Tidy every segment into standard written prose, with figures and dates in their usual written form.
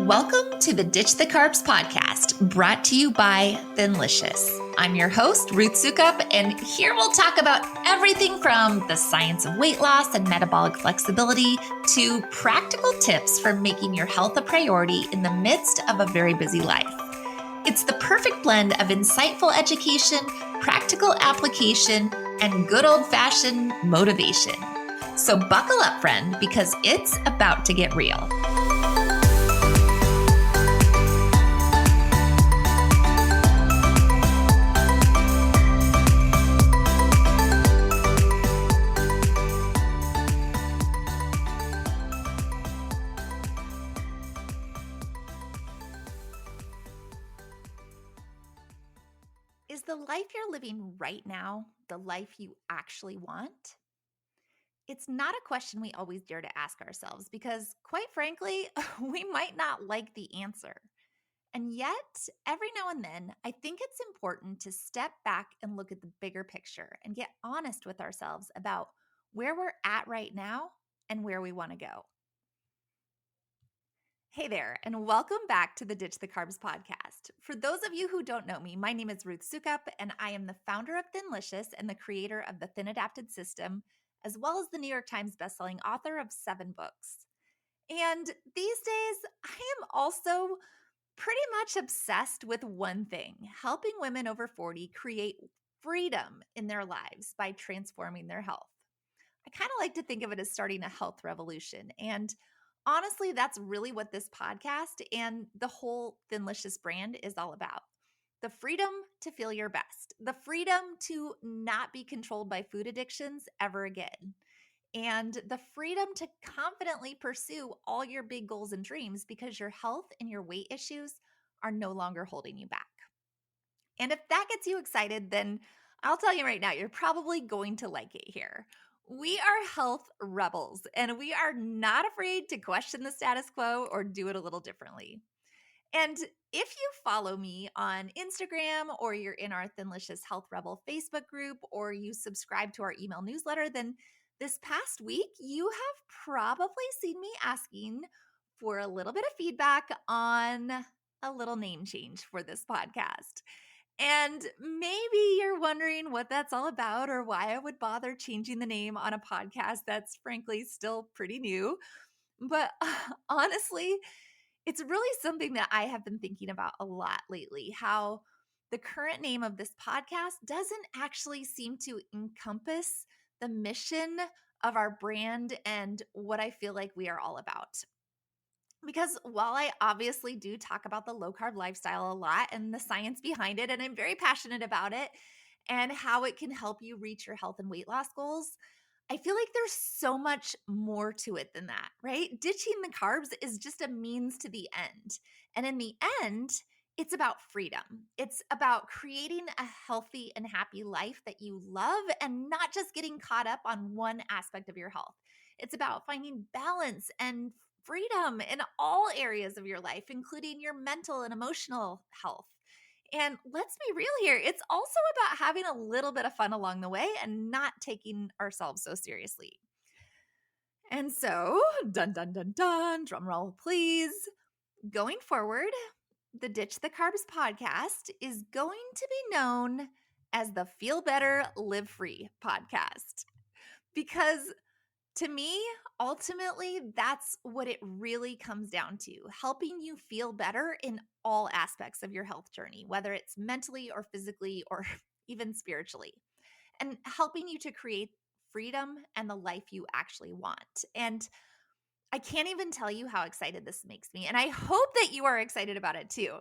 Welcome to the Ditch the Carbs podcast, brought to you by Thinlicious. I'm your host, Ruth Soukup, and here we'll talk about everything from the science of weight loss and metabolic flexibility to practical tips for making your health a priority in the midst of a very busy life. It's the perfect blend of insightful education, practical application, and good old-fashioned motivation. So buckle up, friend, because it's about to get real. Is the life you're living right now the life you actually want? It's not a question we always dare to ask ourselves because, quite frankly, we might not like the answer. And yet, every now and then, I think it's important to step back and look at the bigger picture and get honest with ourselves about where we're at right now and where we want to go. Hey there, and welcome back to the Ditch the Carbs podcast. For those of you who don't know me, my name is Ruth Soukup, and I am the founder of Thinlicious and the creator of the Thin Adapted System, as well as the New York Times bestselling author of 7 books. And these days, I am also pretty much obsessed with one thing: helping women over 40 create freedom in their lives by transforming their health. I kind of like to think of it as starting a health revolution. And honestly, that's really what this podcast and the whole Thinlicious brand is all about. The freedom to feel your best, the freedom to not be controlled by food addictions ever again, and the freedom to confidently pursue all your big goals and dreams because your health and your weight issues are no longer holding you back. And if that gets you excited, then I'll tell you right now, you're probably going to like it here. We are health rebels, and we are not afraid to question the status quo or do it a little differently. And if you follow me on Instagram, or you're in our Thinlicious Health Rebel Facebook group, or you subscribe to our email newsletter, then this past week, you have probably seen me asking for a little bit of feedback on a little name change for this podcast. And maybe you're wondering what that's all about or why I would bother changing the name on a podcast that's frankly still pretty new. But honestly, it's really something that I have been thinking about a lot lately, how the current name of this podcast doesn't actually seem to encompass the mission of our brand and what I feel like we are all about. Because while I obviously do talk about the low carb lifestyle a lot and the science behind it, and I'm very passionate about it and how it can help you reach your health and weight loss goals, I feel like there's so much more to it than that, right? Ditching the carbs is just a means to the end. And in the end, it's about freedom. It's about creating a healthy and happy life that you love and not just getting caught up on one aspect of your health. It's about finding balance and freedom in all areas of your life, including your mental and emotional health. And let's be real here, it's also about having a little bit of fun along the way and not taking ourselves so seriously. And so, dun dun dun dun, drum roll please. Going forward, the Ditch the Carbs podcast is going to be known as the Feel Better, Live Free podcast. Because to me, ultimately, that's what it really comes down to: helping you feel better in all aspects of your health journey, whether it's mentally or physically or even spiritually, and helping you to create freedom and the life you actually want. And I can't even tell you how excited this makes me. And I hope that you are excited about it too.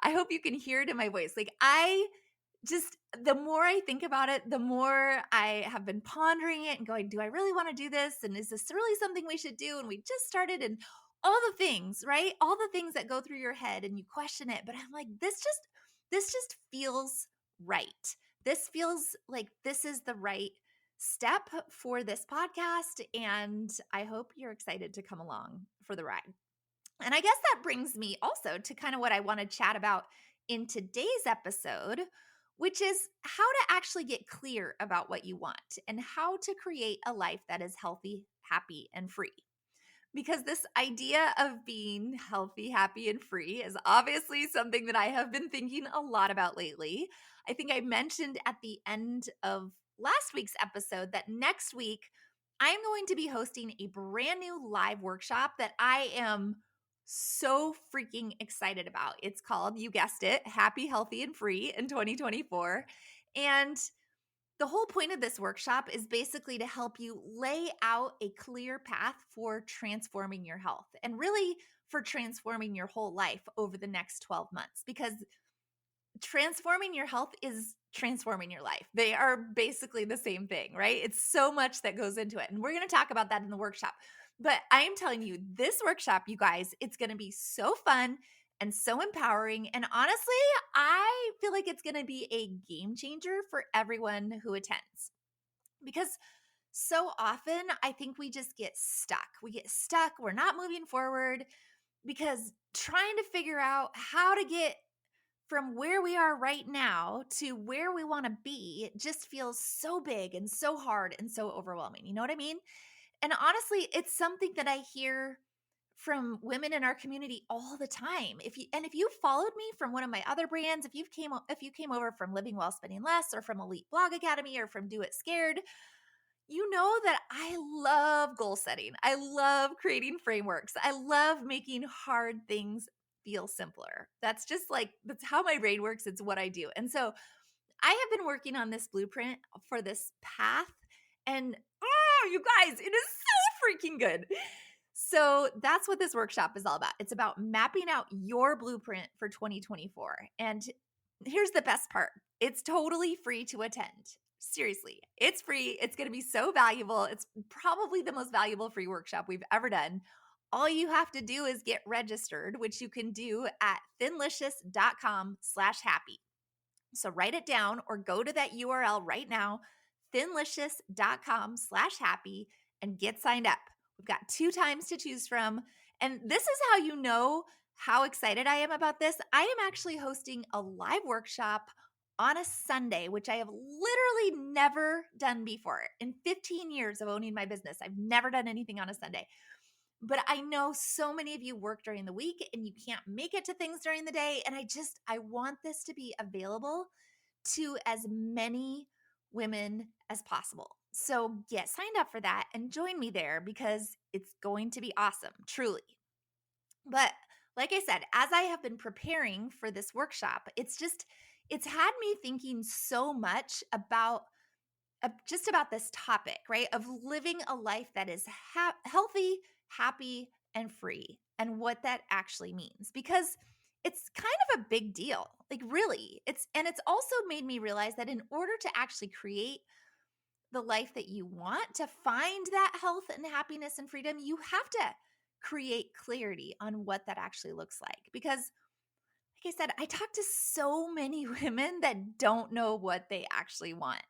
I hope you can hear it in my voice. The more I think about it, the more I have been pondering it and going, do I really want to do this? And is this really something we should do? And we just started, and all the things, right? All the things that go through your head and you question it. But I'm like, this just feels right. This feels like this is the right step for this podcast. And I hope you're excited to come along for the ride. And I guess that brings me also to kind of what I want to chat about in today's episode, which is how to actually get clear about what you want and how to create a life that is healthy, happy, and free. because this idea of being healthy, happy, and free is obviously something that I have been thinking a lot about lately. I think I mentioned at the end of last week's episode that next week I am going to be hosting a brand new live workshop that I am so freaking excited about. It's called, you guessed it, Happy, Healthy, and Free in 2024. And the whole point of this workshop is basically to help you lay out a clear path for transforming your health and really for transforming your whole life over the next 12 months, because transforming your health is transforming your life. They are basically the same thing, right? It's so much that goes into it. And we're going to talk about that in the workshop. But I am telling you, this workshop, you guys, it's going to be so fun and so empowering. And honestly, I feel like it's going to be a game changer for everyone who attends, because so often I think we just get stuck. We get stuck. We're not moving forward because trying to figure out how to get from where we are right now to where we want to be just feels so big and so hard and so overwhelming. You know what I mean? And honestly, it's something that I hear from women in our community all the time. If you followed me from one of my other brands, if you came over from Living Well Spending Less or from Elite Blog Academy or from Do It Scared, you know that I love goal setting. I love creating frameworks. I love making hard things feel simpler. That's how my brain works. It's what I do. And so I have been working on this blueprint for this path. And oh, you guys, it is so freaking good. So that's what this workshop is all about. It's about mapping out your blueprint for 2024. And here's the best part, it's totally free to attend. Seriously, it's free. It's going to be so valuable. It's probably the most valuable free workshop we've ever done. All you have to do is get registered, which you can do at thinlicious.com/happy. So write it down or go to that URL right now, thinlicious.com/happy, and get signed up. We've got 2 times to choose from. And this is how you know how excited I am about this. I am actually hosting a live workshop on a Sunday, which I have literally never done before. In 15 years of owning my business, I've never done anything on a Sunday. But I know so many of you work during the week and you can't make it to things during the day. And I want this to be available to as many women as possible. So get signed up for that and join me there, because it's going to be awesome, truly. But like I said, as I have been preparing for this workshop, it's had me thinking so much about just about this topic, right? Of living a life that is healthy, happy, and free, and what that actually means, because it's kind of a big deal. Like, really, it's also made me realize that in order to actually create the life that you want, to find that health and happiness and freedom, you have to create clarity on what that actually looks like. Because like I said, I talk to so many women that don't know what they actually want.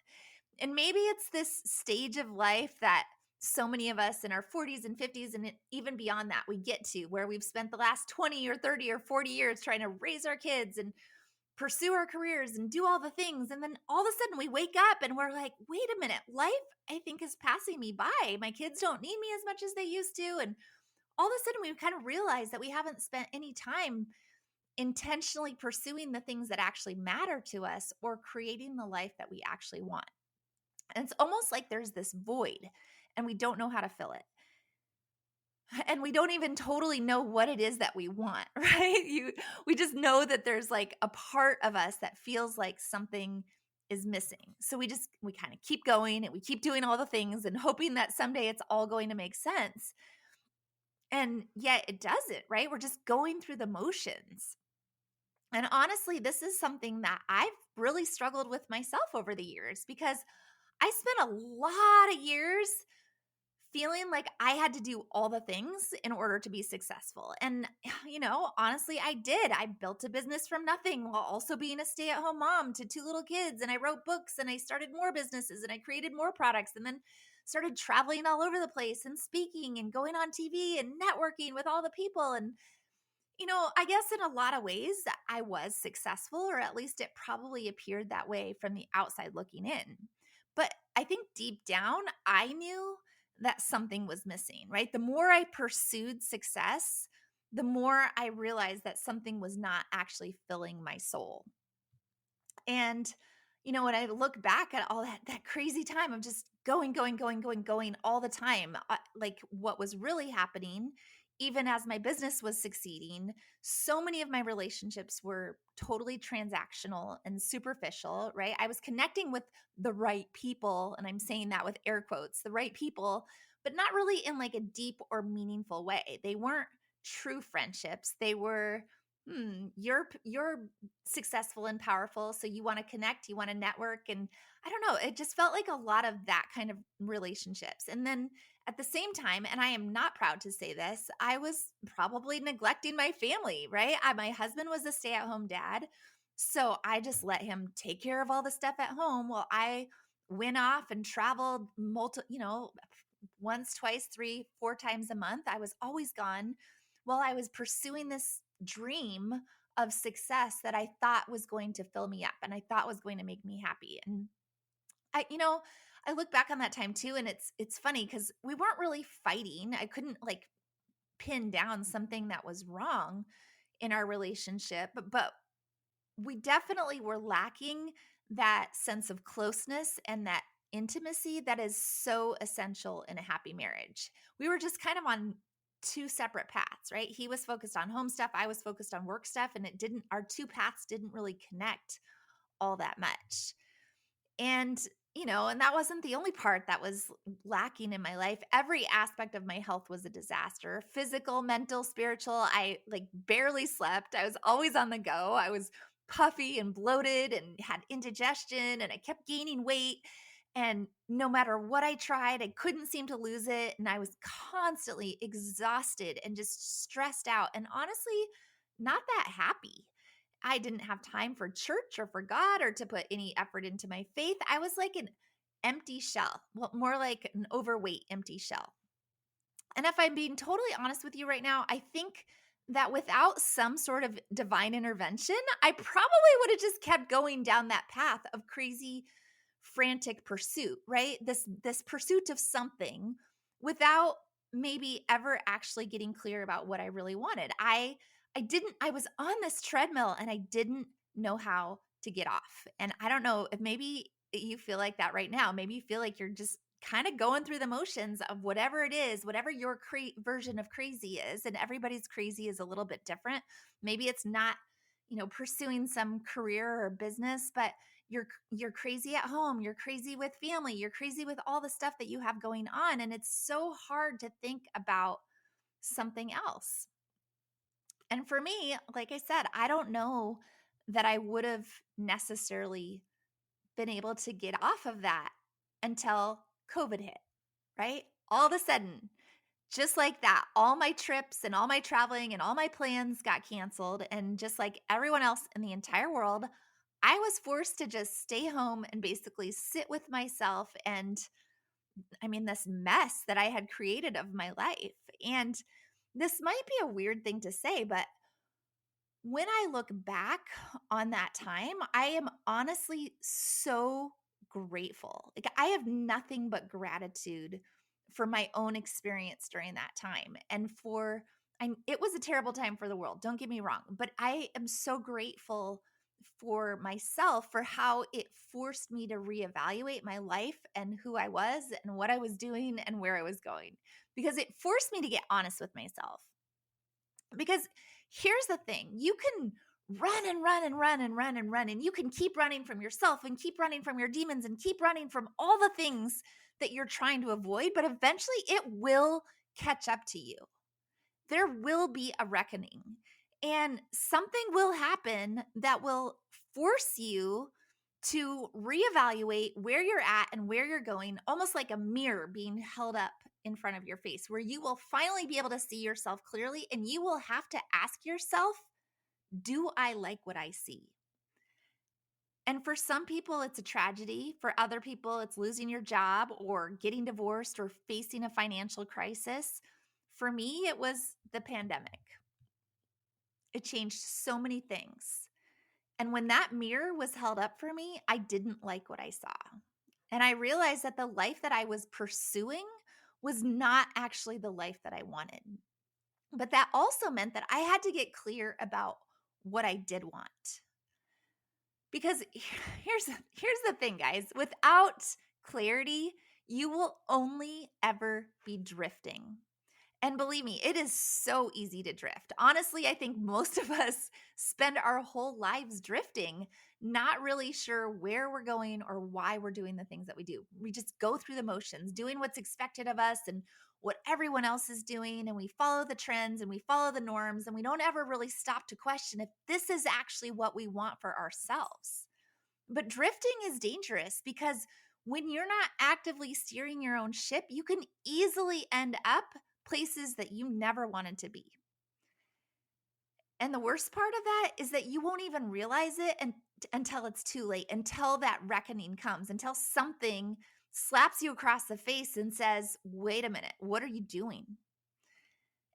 And maybe it's this stage of life that so many of us in our 40s and 50s and even beyond that we get to, where we've spent the last 20 or 30 or 40 years trying to raise our kids and pursue our careers and do all the things. And then all of a sudden we wake up and we're like, wait a minute, life, I think, is passing me by. My kids don't need me as much as they used to. And all of a sudden we kind of realize that we haven't spent any time intentionally pursuing the things that actually matter to us or creating the life that we actually want. And it's almost like there's this void and we don't know how to fill it. And we don't even totally know what it is that we want, right? We just know that there's like a part of us that feels like something is missing. So we kind of keep going and we keep doing all the things and hoping that someday it's all going to make sense. And yet it doesn't, right? We're just going through the motions. And honestly, this is something that I've really struggled with myself over the years, because I spent a lot of years feeling like I had to do all the things in order to be successful. And, honestly, I did. I built a business from nothing while also being a stay-at-home mom to 2 little kids. And I wrote books and I started more businesses and I created more products and then started traveling all over the place and speaking and going on TV and networking with all the people. And, I guess in a lot of ways I was successful, or at least it probably appeared that way from the outside looking in. But I think deep down, I knew that something was missing, right? The more I pursued success, the more I realized that something was not actually filling my soul. And, when I look back at all that crazy time of just going all the time, like what was really happening, even as my business was succeeding, so many of my relationships were totally transactional and superficial, right? I was connecting with the right people, and I'm saying that with air quotes, the right people, but not really in like a deep or meaningful way. They weren't true friendships. They were, you're successful and powerful, so you want to connect, you want to network, and I don't know, it just felt like a lot of that kind of relationships. And then at the same time, and I am not proud to say this, I was probably neglecting my family, right? My husband was a stay-at-home dad, so I just let him take care of all the stuff at home while I went off and traveled once, twice, three, four times a month. I was always gone while I was pursuing this dream of success that I thought was going to fill me up and I thought was going to make me happy. And I look back on that time too, and it's funny because we weren't really fighting. I couldn't like pin down something that was wrong in our relationship, but we definitely were lacking that sense of closeness and that intimacy that is so essential in a happy marriage. We were just kind of on two separate paths, right? He was focused on home stuff, I was focused on work stuff, and our two paths didn't really connect all that much. And and that wasn't the only part that was lacking in my life. Every aspect of my health was a disaster. Physical, mental, spiritual. I like barely slept. I was always on the go. I was puffy and bloated and had indigestion, and I kept gaining weight. And no matter what I tried, I couldn't seem to lose it. And I was constantly exhausted and just stressed out, and honestly, not that happy. I didn't have time for church or for God or to put any effort into my faith. I was like an empty shell, well, more like an overweight empty shell. And if I'm being totally honest with you right now, I think that without some sort of divine intervention, I probably would have just kept going down that path of crazy, frantic pursuit, right? This pursuit of something without maybe ever actually getting clear about what I really wanted. I was on this treadmill and I didn't know how to get off. And I don't know if maybe you feel like that right now. Maybe you feel like you're just kind of going through the motions of whatever it is, whatever your version of crazy is. And everybody's crazy is a little bit different. Maybe it's not, pursuing some career or business, but you're crazy at home, you're crazy with family, you're crazy with all the stuff that you have going on, and it's so hard to think about something else. And for me, like I said, I don't know that I would have necessarily been able to get off of that until COVID hit, right? All of a sudden, just like that, all my trips and all my traveling and all my plans got canceled. And just like everyone else in the entire world, I was forced to just stay home and basically sit with myself and, this mess that I had created of my life. And this might be a weird thing to say, but when I look back on that time, I am honestly so grateful. Like, I have nothing but gratitude for my own experience during that time. And it was a terrible time for the world, don't get me wrong, but I am so grateful for myself for how it forced me to reevaluate my life and who I was and what I was doing and where I was going, because it forced me to get honest with myself. Because here's the thing, you can run and run and run and run and run, and you can keep running from yourself and keep running from your demons and keep running from all the things that you're trying to avoid, but eventually it will catch up to you. There will be a reckoning, and something will happen that will force you to reevaluate where you're at and where you're going, almost like a mirror being held up in front of your face, where you will finally be able to see yourself clearly, and you will have to ask yourself, do I like what I see? And for some people, it's a tragedy. For other people, it's losing your job or getting divorced or facing a financial crisis. For me, it was the pandemic. It changed so many things. And when that mirror was held up for me, I didn't like what I saw. And I realized that the life that I was pursuing was not actually the life that I wanted. But that also meant that I had to get clear about what I did want. Because here's the thing, guys. Without clarity, you will only ever be drifting. And believe me, it is so easy to drift. Honestly, I think most of us spend our whole lives drifting, not really sure where we're going or why we're doing the things that we do. We just go through the motions, doing what's expected of us and what everyone else is doing. And we follow the trends and we follow the norms. And we don't ever really stop to question if this is actually what we want for ourselves. But drifting is dangerous because when you're not actively steering your own ship, you can easily end up places that you never wanted to be. And the worst part of that is that you won't even realize it until it's too late, until that reckoning comes, until something slaps you across the face and says, wait a minute, what are you doing?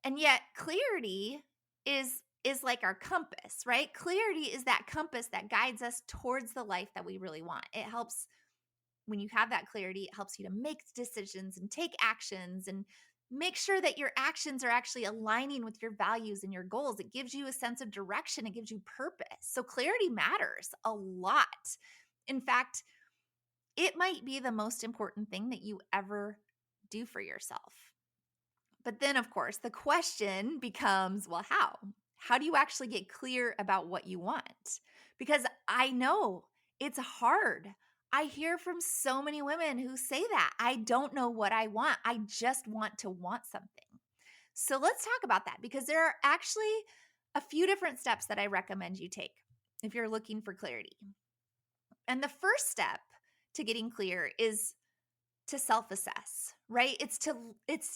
And yet clarity is like our compass, right? Clarity is that compass that guides us towards the life that we really want. It helps when you have that clarity, it helps you to make decisions and take actions and make sure that your actions are actually aligning with your values and your goals. It gives you a sense of direction, it gives you purpose. So clarity matters a lot. In fact, it might be the most important thing that you ever do for yourself. But then, of course, the question becomes, well, how? How do you actually get clear about what you want? Because I know it's hard. I hear from so many women who say that. I don't know what I want. I just want to want something. So let's talk about that because there are actually a few different steps that I recommend you take if you're looking for clarity. And the first step to getting clear is to self-assess, right? It's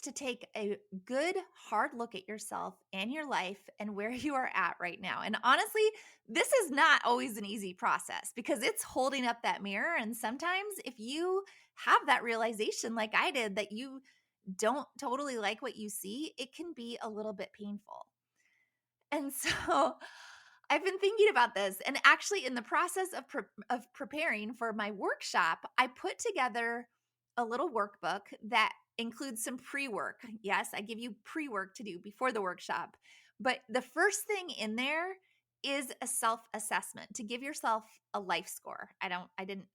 to take a good hard look at yourself and your life and where you are at right now. And honestly, this is not always an easy process because it's holding up that mirror, and sometimes if you have that realization like I did that you don't totally like what you see, it can be a little bit painful. And so I've been thinking about this, and actually, in the process of preparing for my workshop, I put together a little workbook that includes some pre-work. Yes, I give you pre-work to do before the workshop. But the first thing in there is a self-assessment to give yourself a life score.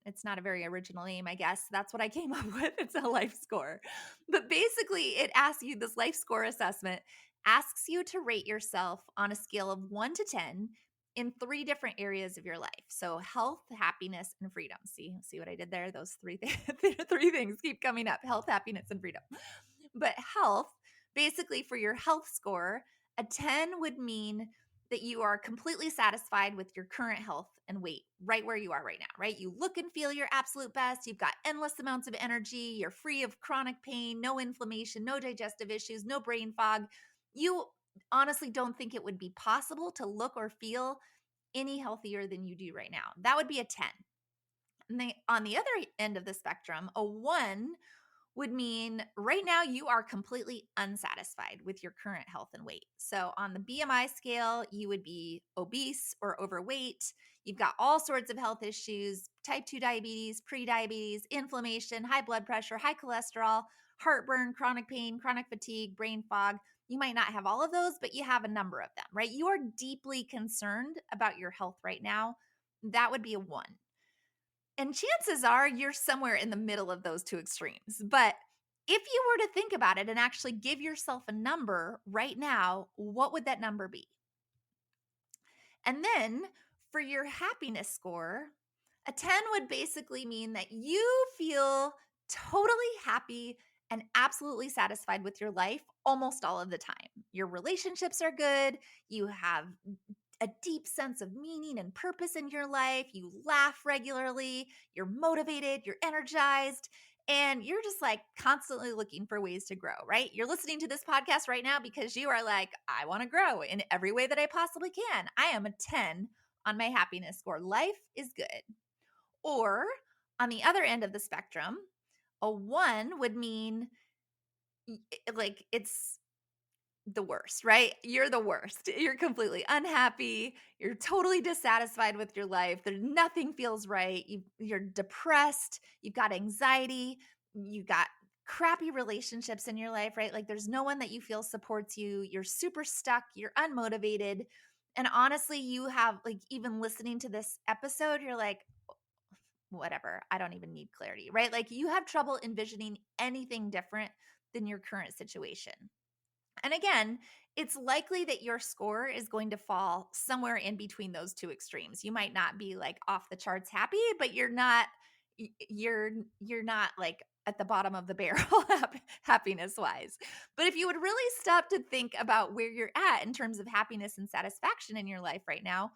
It's not a very original name, I guess. That's what I came up with. It's a life score. But basically, it asks you this life score assessment asks you to rate yourself on a scale of 1 to 10 in 3 different areas of your life. So health, happiness, and freedom. See what I did there? Those three three things keep coming up: health, happiness, and freedom. But health, basically for your health score, a 10 would mean that you are completely satisfied with your current health and weight right where you are right now, right? You look and feel your absolute best. You've got endless amounts of energy. You're free of chronic pain, no inflammation, no digestive issues, no brain fog. You honestly don't think it would be possible to look or feel any healthier than you do right now. That would be a 10. And on the other end of the spectrum, a 1 would mean right now you are completely unsatisfied with your current health and weight. So on the BMI scale, you would be obese or overweight. You've got all sorts of health issues: type 2 diabetes, prediabetes, inflammation, high blood pressure, high cholesterol, heartburn, chronic pain, chronic fatigue, brain fog. You might not have all of those, but you have a number of them, right? You are deeply concerned about your health right now. That would be a 1. And chances are you're somewhere in the middle of those two extremes. But if you were to think about it and actually give yourself a number right now, what would that number be? And then for your happiness score, a 10 would basically mean that you feel totally happy and absolutely satisfied with your life almost all of the time. Your relationships are good. You have a deep sense of meaning and purpose in your life. You laugh regularly. You're motivated. You're energized. And you're just like constantly looking for ways to grow, right? You're listening to this podcast right now because you are like, I want to grow in every way that I possibly can. I am a 10 on my happiness score. Life is good. Or on the other end of the spectrum, a 1 would mean like it's the worst, right? You're the worst. You're completely unhappy. You're totally dissatisfied with your life. Nothing feels right. You're depressed. You've got anxiety. You got crappy relationships in your life, right? Like there's no one that you feel supports you. You're super stuck, you're unmotivated. And honestly, you have like even listening to this episode, you're like, whatever, I don't even need clarity, right? Like you have trouble envisioning anything different than your current situation. And again, it's likely that your score is going to fall somewhere in between those two extremes. You might not be like off the charts happy, but you're not like at the bottom of the barrel happiness wise. But if you would really stop to think about where you're at in terms of happiness and satisfaction in your life right now,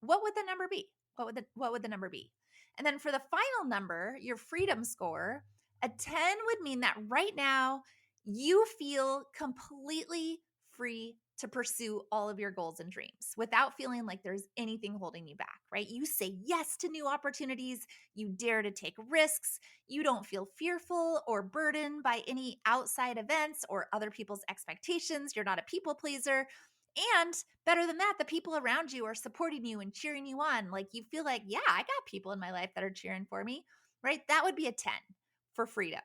what would the number be? What would the number be? And then for the final number, your freedom score, a 10 would mean that right now you feel completely free to pursue all of your goals and dreams without feeling like there's anything holding you back, right? You say yes to new opportunities, you dare to take risks, you don't feel fearful or burdened by any outside events or other people's expectations, you're not a people pleaser. And better than that, the people around you are supporting you and cheering you on. Like you feel like, yeah, I got people in my life that are cheering for me, right? That would be a 10 for freedom.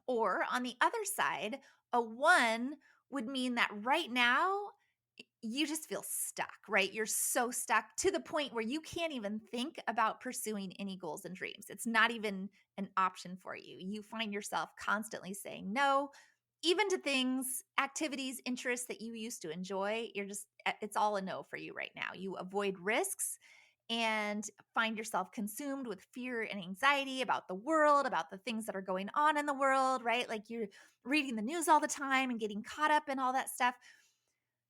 Or on the other side, a 1 would mean that right now you just feel stuck, right? You're so stuck to the point where you can't even think about pursuing any goals and dreams. It's not even an option for you. You find yourself constantly saying no, even to things, activities, interests that you used to enjoy. It's all a no for you right now. You avoid risks and find yourself consumed with fear and anxiety about the world, about the things that are going on in the world, right? Like you're reading the news all the time and getting caught up in all that stuff.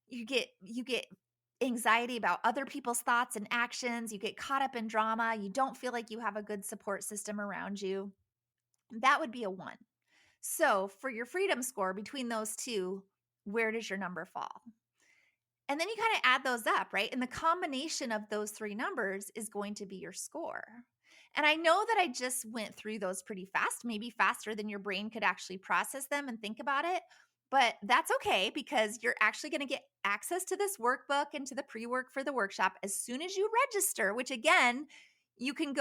You get anxiety about other people's thoughts and actions. You get caught up in drama. You don't feel like you have a good support system around you. That would be a 1. So, for your freedom score between those two, where does your number fall? And then you kind of add those up, right? And the combination of those 3 numbers is going to be your score. And I know that I just went through those pretty fast, maybe faster than your brain could actually process them and think about it. But that's okay because you're actually going to get access to this workbook and to the pre work for the workshop as soon as you register, which again, you can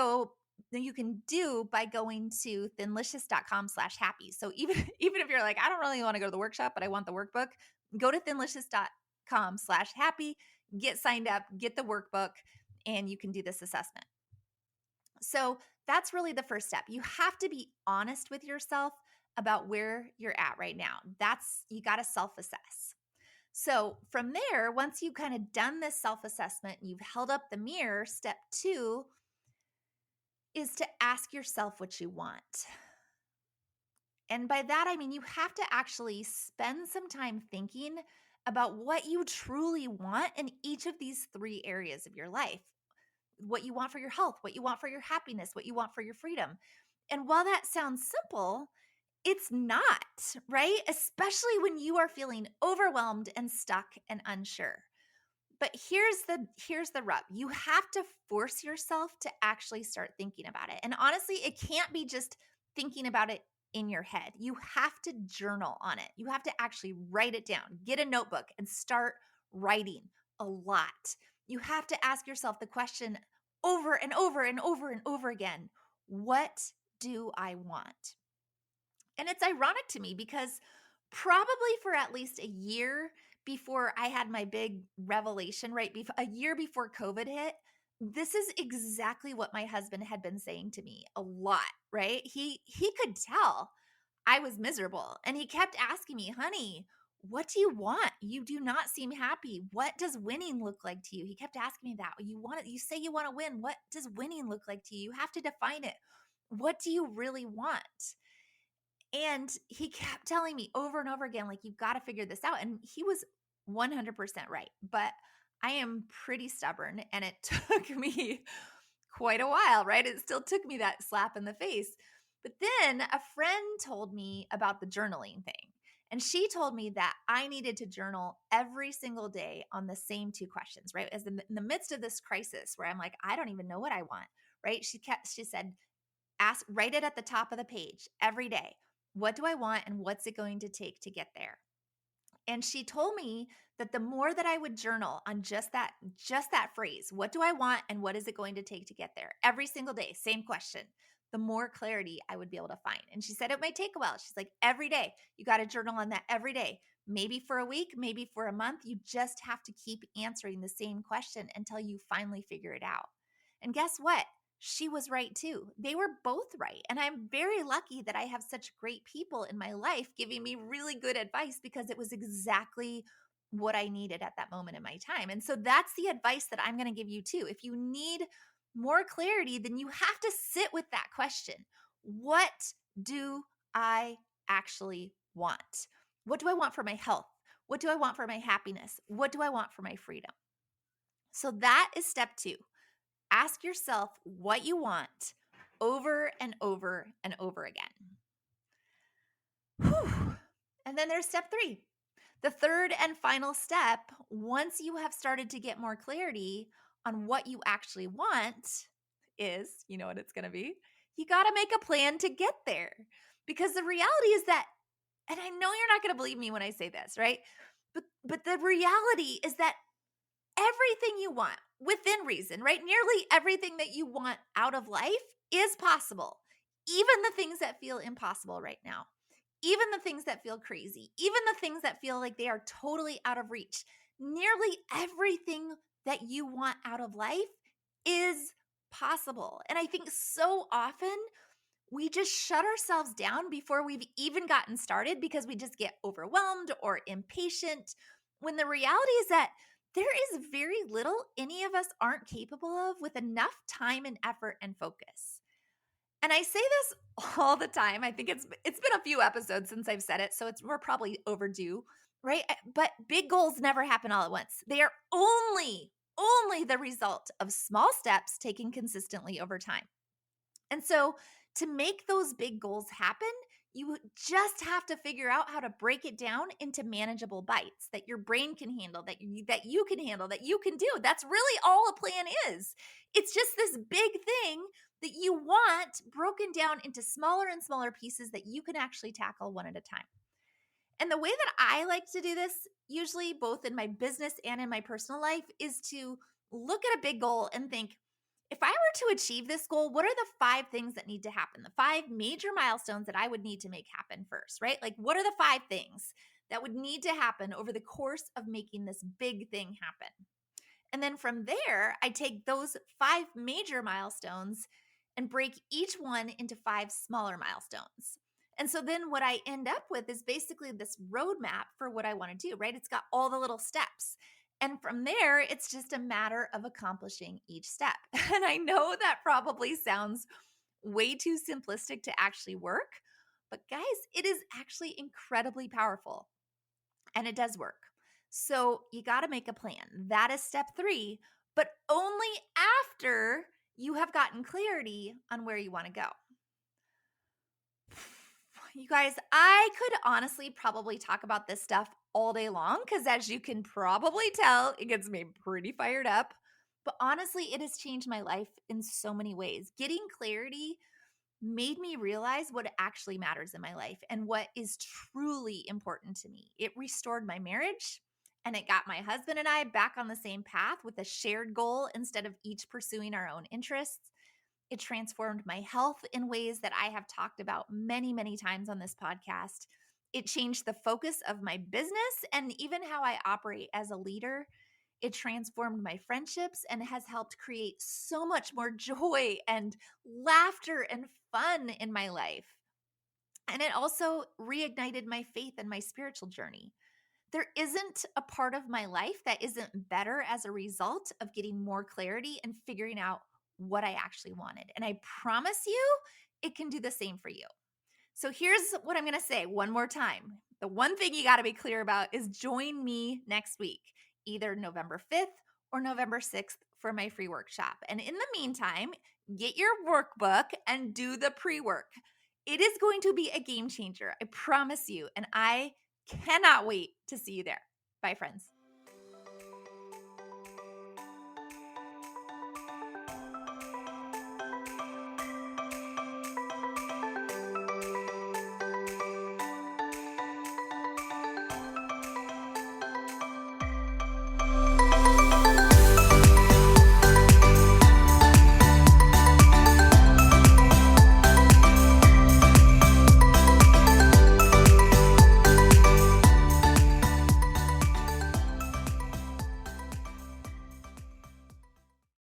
do by going to thinlicious.com/happy. So even if you're like, I don't really want to go to the workshop, but I want the workbook, go to thinlicious.com/happy, get signed up, get the workbook, and you can do this assessment. So that's really the first step. You have to be honest with yourself about where you're at right now. You got to self-assess. So from there, once you've kind of done this self-assessment, you've held up the mirror, step 2 is to ask yourself what you want. And by that, I mean you have to actually spend some time thinking about what you truly want in each of these 3 areas of your life. What you want for your health, what you want for your happiness, what you want for your freedom. And while that sounds simple, it's not, right? Especially when you are feeling overwhelmed and stuck and unsure. But here's the rub. You have to force yourself to actually start thinking about it. And honestly, it can't be just thinking about it in your head. You have to journal on it. You have to actually write it down. Get a notebook and start writing a lot. You have to ask yourself the question over and over and over and over again. What do I want? And it's ironic to me because probably for at least a year before I had my big revelation, right? A year before COVID hit, this is exactly what my husband had been saying to me a lot, right? He could tell I was miserable and he kept asking me, "Honey, what do you want? You do not seem happy. What does winning look like to you?" He kept asking me that. You say you want to win. What does winning look like to you? You have to define it. What do you really want? And he kept telling me over and over again, like, "You've got to figure this out." And he was 100% right. But I am pretty stubborn and it took me quite a while, right? It still took me that slap in the face. But then a friend told me about the journaling thing. And she told me that I needed to journal every single day on the same 2 questions, right? As in the midst of this crisis where I'm like, I don't even know what I want, right? She said, write it at the top of the page every day. What do I want and what's it going to take to get there? And she told me that the more that I would journal on just that phrase, what do I want and what is it going to take to get there? Every single day, same question. the more clarity I would be able to find. And she said it might take a while. She's like, every day, you got to journal on that every day. Maybe for a week, maybe for a month. You just have to keep answering the same question until you finally figure it out. And guess what? She was right too. They were both right. And I'm very lucky that I have such great people in my life giving me really good advice because it was exactly what I needed at that moment in my time. And so that's the advice that I'm going to give you too. If you need more clarity, then you have to sit with that question. What do I actually want? What do I want for my health? What do I want for my happiness? What do I want for my freedom? So that is step 2. Ask yourself what you want over and over and over again. Whew. And then there's step 3. The third and final step, once you have started to get more clarity on what you actually want, is, you know what it's going to be? You got to make a plan to get there. Because the reality is that, and I know you're not going to believe me when I say this, right? But the reality is that everything you want within reason, right? Nearly everything that you want out of life is possible. Even the things that feel impossible right now. Even the things that feel crazy, even the things that feel like they are totally out of reach, nearly everything that you want out of life is possible. And I think so often we just shut ourselves down before we've even gotten started because we just get overwhelmed or impatient, when the reality is that there is very little any of us aren't capable of with enough time and effort and focus. And I say this all the time. I think it's been a few episodes since I've said it, so we're probably overdue, right? But big goals never happen all at once. They are only the result of small steps taken consistently over time. And so to make those big goals happen, you just have to figure out how to break it down into manageable bites that your brain can handle, that you can handle, that you can do. That's really all a plan is. It's just this big thing that you want broken down into smaller and smaller pieces that you can actually tackle one at a time. And the way that I like to do this, usually both in my business and in my personal life, is to look at a big goal and think, if I were to achieve this goal, what are the 5 things that need to happen? The 5 major milestones that I would need to make happen first, right? Like, what are the 5 things that would need to happen over the course of making this big thing happen? And then from there, I take those 5 major milestones and break each one into 5 smaller milestones. And so then what I end up with is basically this roadmap for what I want to do, right? It's got all the little steps. And from there, it's just a matter of accomplishing each step. And I know that probably sounds way too simplistic to actually work, but guys, it is actually incredibly powerful and it does work. So you got to make a plan. That is step 3, but only after you have gotten clarity on where you want to go. You guys, I could honestly probably talk about this stuff all day long because, as you can probably tell, it gets me pretty fired up. But honestly, it has changed my life in so many ways. Getting clarity made me realize what actually matters in my life and what is truly important to me. It restored my marriage and it got my husband and I back on the same path with a shared goal instead of each pursuing our own interests. It transformed my health in ways that I have talked about many, many times on this podcast. It changed the focus of my business and even how I operate as a leader. It transformed my friendships and has helped create so much more joy and laughter and fun in my life. And it also reignited my faith and my spiritual journey. There isn't a part of my life that isn't better as a result of getting more clarity and figuring out what I actually wanted. And I promise you, it can do the same for you. So here's what I'm going to say one more time. The one thing you got to be clear about is join me next week, either November 5th or November 6th for my free workshop. And in the meantime, get your workbook and do the pre-work. It is going to be a game changer. I promise you. And I cannot wait to see you there. Bye, friends.